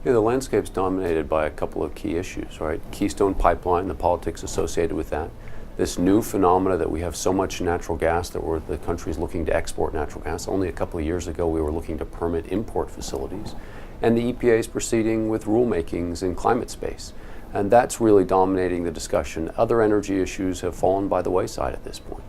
Yeah, the landscape's dominated by a couple of key issues, right? Keystone Pipeline, the politics associated with that. This new phenomena that we have so much natural gas that the country's looking to export natural gas. Only a couple of years ago, we were looking to permit import facilities. And the EPA is proceeding with rulemakings in climate space. And that's really dominating the discussion. Other energy issues have fallen by the wayside at this point.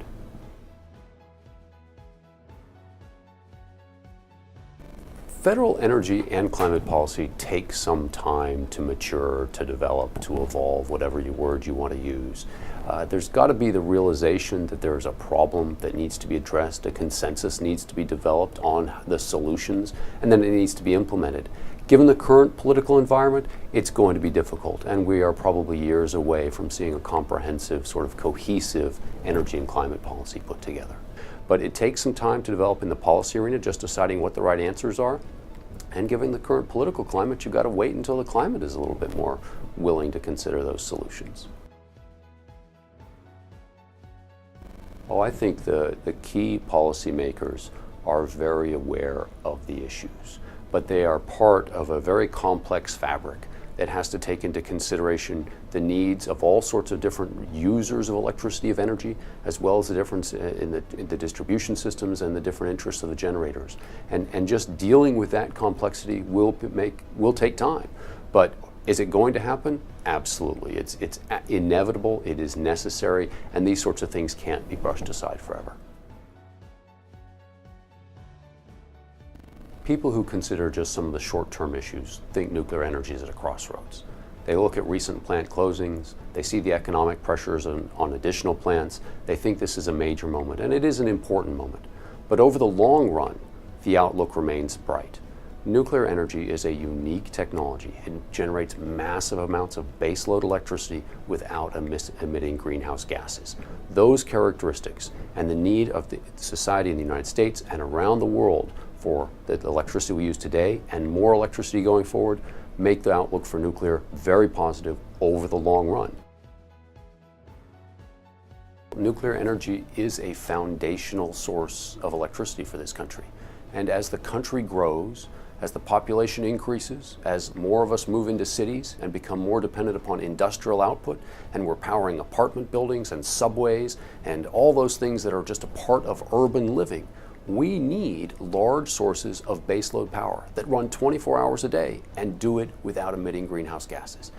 Federal energy and climate policy takes some time to mature, to develop, to evolve, whatever word you want to use. There's got to be the realization that there's a problem that needs to be addressed, a consensus needs to be developed on the solutions, and then it needs to be implemented. Given the current political environment, it's going to be difficult, and we are probably years away from seeing a comprehensive, sort of cohesive energy and climate policy put together. But it takes some time to develop in the policy arena, just deciding what the right answers are. And given the current political climate, you've got to wait until the climate is a little bit more willing to consider those solutions. Oh, I think the key policymakers are very aware of the issues, but they are part of a very complex fabric that has to take into consideration the needs of all sorts of different users of electricity, of energy, as well as the difference in the distribution systems and the different interests of the generators. And just dealing with that complexity will take time. But is it going to happen? Absolutely. It's inevitable, it is necessary, and these sorts of things can't be brushed aside forever. People who consider just some of the short-term issues think nuclear energy is at a crossroads. They look at recent plant closings, they see the economic pressures on additional plants, they think this is a major moment, and it is an important moment. But over the long run, the outlook remains bright. Nuclear energy is a unique technology. It generates massive amounts of baseload electricity without emitting greenhouse gases. Those characteristics and the need of the society in the United States and around the world for the electricity we use today and more electricity going forward make the outlook for nuclear very positive over the long run. Nuclear energy is a foundational source of electricity for this country. And as the country grows, as the population increases, as more of us move into cities and become more dependent upon industrial output, and we're powering apartment buildings and subways and all those things that are just a part of urban living, we need large sources of baseload power that run 24 hours a day and do it without emitting greenhouse gases.